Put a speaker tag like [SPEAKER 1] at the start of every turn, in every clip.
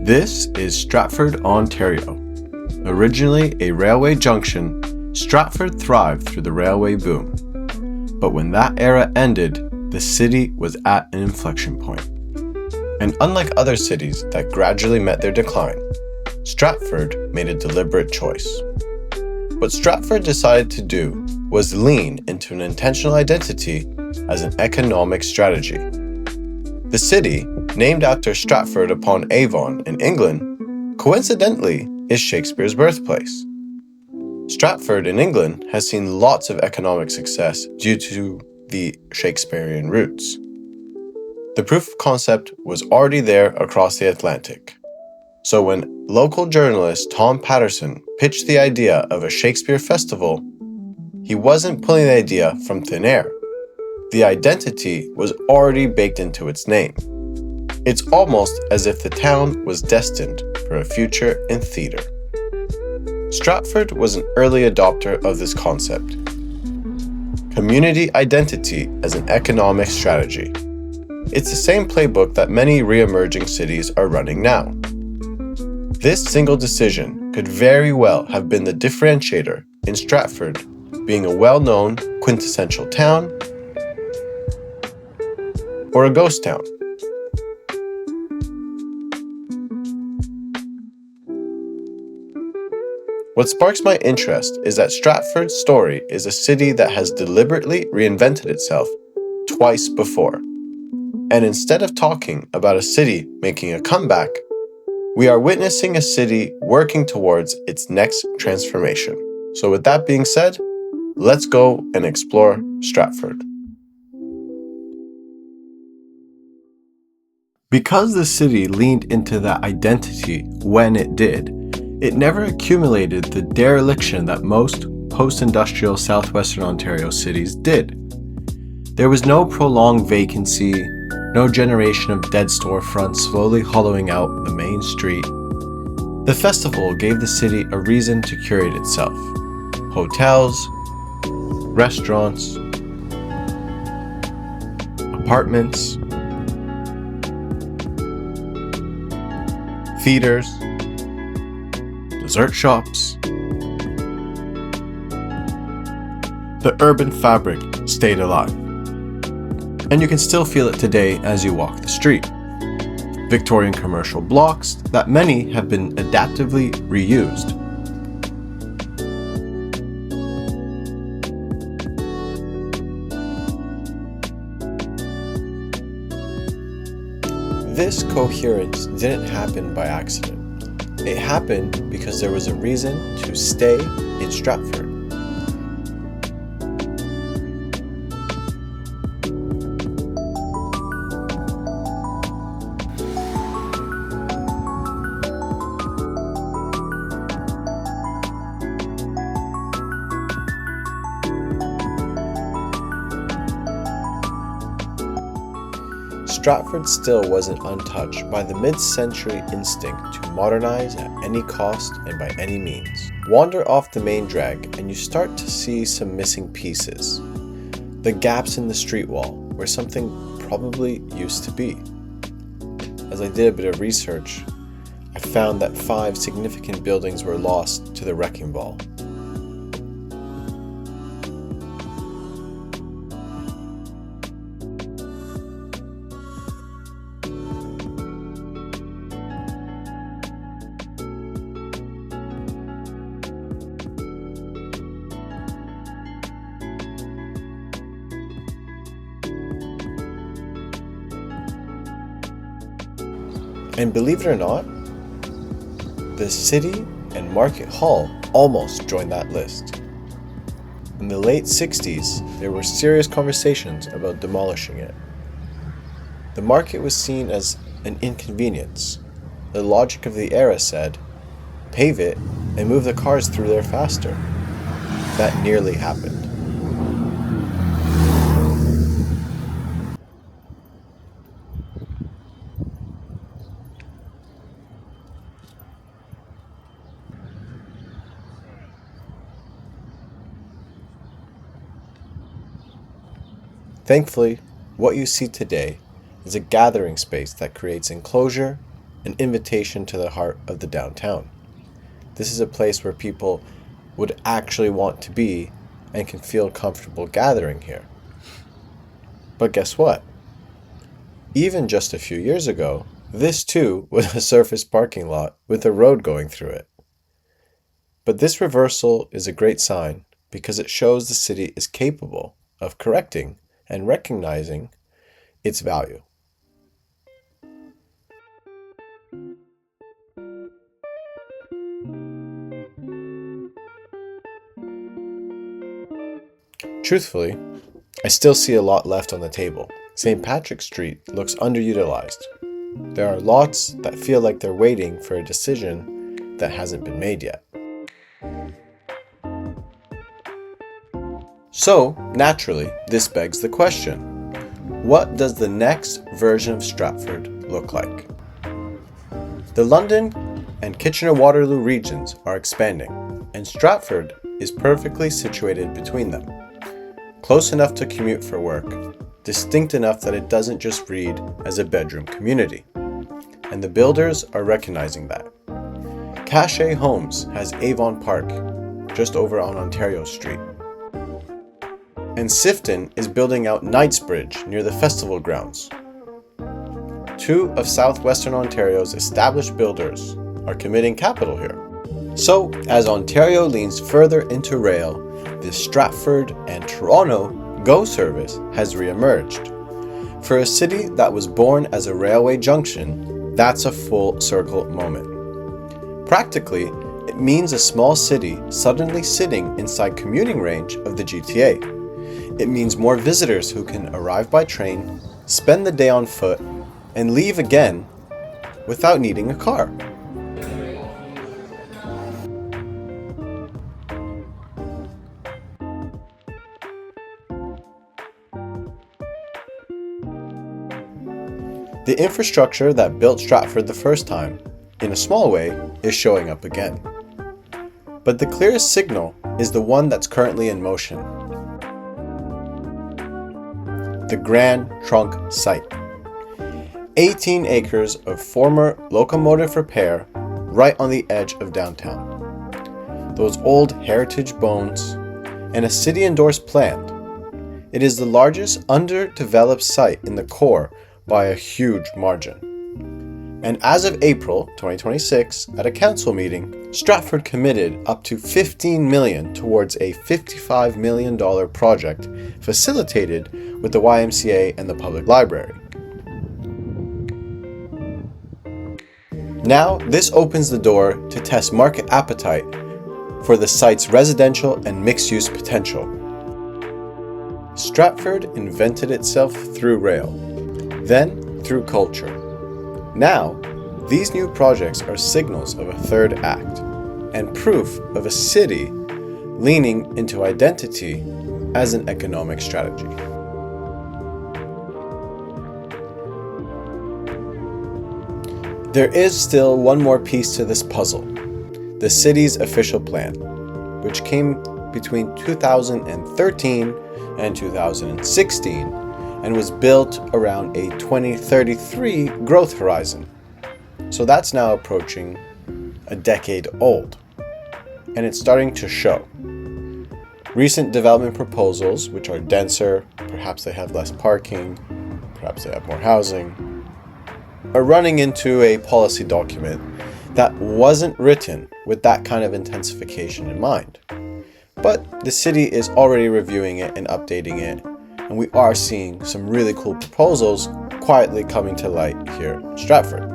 [SPEAKER 1] This is Stratford, Ontario. Originally a railway junction, Stratford thrived through the railway boom. But when that era ended, the city was at an inflection point. And unlike other cities that gradually met their decline, Stratford made a deliberate choice. What Stratford decided to do was lean into an intentional identity as an economic strategy. The city, named after Stratford upon Avon in England, coincidentally is Shakespeare's birthplace. Stratford in England has seen lots of economic success due to the Shakespearean roots. The proof of concept was already there across the Atlantic. So when local journalist Tom Patterson pitched the idea of a Shakespeare festival, he wasn't pulling the idea from thin air. The identity was already baked into its name. It's almost as if the town was destined for a future in theater. Stratford was an early adopter of this concept. Community identity as an economic strategy. It's the same playbook that many re-emerging cities are running now. This single decision could very well have been the differentiator in Stratford being a well-known quintessential town or a ghost town. What sparks my interest is that Stratford's story is a city that has deliberately reinvented itself twice before. And instead of talking about a city making a comeback, we are witnessing a city working towards its next transformation. So with that being said, let's go and explore Stratford. Because the city leaned into that identity when it did, it never accumulated the dereliction that most post-industrial southwestern Ontario cities did. There was no prolonged vacancy, no generation of dead storefronts slowly hollowing out the main street. The festival gave the city a reason to curate itself. Hotels, restaurants, apartments, theaters, dessert shops. The urban fabric stayed alive. And you can still feel it today as you walk the street. Victorian commercial blocks that many have been adaptively reused. This coherence didn't happen by accident. It happened because there was a reason to stay in Stratford. Stratford still wasn't untouched by the mid-century instinct to modernize at any cost and by any means. Wander off the main drag and you start to see some missing pieces. The gaps in the street wall where something probably used to be. As I did a bit of research, I found that 5 significant buildings were lost to the wrecking ball. And believe it or not, the city and Market Hall almost joined that list. In the late 60s, there were serious conversations about demolishing it. The market was seen as an inconvenience. The logic of the era said, pave it and move the cars through there faster. That nearly happened. Thankfully, what you see today is a gathering space that creates enclosure, an invitation to the heart of the downtown. This is a place where people would actually want to be and can feel comfortable gathering here. But guess what? Even just a few years ago, this too was a surface parking lot with a road going through it. But this reversal is a great sign because it shows the city is capable of correcting and recognizing its value. Truthfully, I still see a lot left on the table. St. Patrick's Street looks underutilized. There are lots that feel like they're waiting for a decision that hasn't been made yet. So, naturally, this begs the question, what does the next version of Stratford look like? The London and Kitchener-Waterloo regions are expanding, and Stratford is perfectly situated between them. Close enough to commute for work, distinct enough that it doesn't just read as a bedroom community. And the builders are recognizing that. Cachet Homes has Avon Park, just over on Ontario Street. And Sifton is building out Knightsbridge near the festival grounds. Two of southwestern Ontario's established builders are committing capital here. So, as Ontario leans further into rail, the Stratford and Toronto GO service has re-emerged. For a city that was born as a railway junction, that's a full circle moment. Practically, it means a small city suddenly sitting inside commuting range of the GTA. It means more visitors who can arrive by train, spend the day on foot, and leave again without needing a car. The infrastructure that built Stratford the first time, in a small way, is showing up again. But the clearest signal is the one that's currently in motion. The Grand Trunk site. 18 acres of former locomotive repair right on the edge of downtown. Those old heritage bones and a city-endorsed plan. It is the largest underdeveloped site in the core by a huge margin. And as of April 2026, at a council meeting, Stratford committed up to $15 million towards a $55 million project facilitated with the YMCA and the public library. Now, this opens the door to test market appetite for the site's residential and mixed-use potential. Stratford invented itself through rail, then through culture. Now, these new projects are signals of a third act and proof of a city leaning into identity as an economic strategy. There is still one more piece to this puzzle, the city's official plan, which came between 2013 and 2016 and was built around a 2033 growth horizon. So that's now approaching a decade old, and it's starting to show. Recent development proposals, which are denser, perhaps they have less parking, perhaps they have more housing, are running into a policy document that wasn't written with that kind of intensification in mind. But the city is already reviewing it and updating it, and we are seeing some really cool proposals quietly coming to light here in Stratford.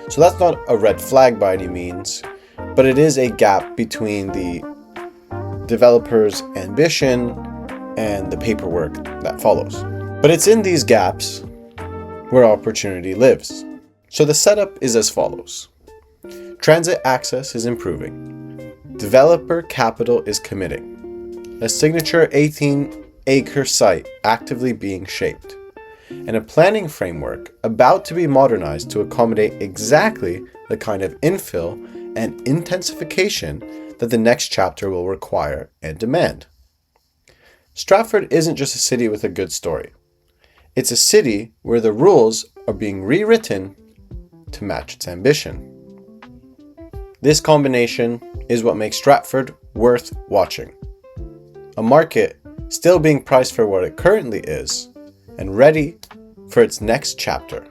[SPEAKER 1] So that's not a red flag by any means, but it is a gap between the developer's ambition and the paperwork that follows. But it's in these gaps where opportunity lives. So the setup is as follows. Transit access is improving. Developer capital is committing. A signature 18-acre site actively being shaped. And a planning framework about to be modernized to accommodate exactly the kind of infill and intensification that the next chapter will require and demand. Stratford isn't just a city with a good story. It's a city where the rules are being rewritten to match its ambition. This combination is what makes Stratford worth watching. A market still being priced for what it currently is and ready for its next chapter.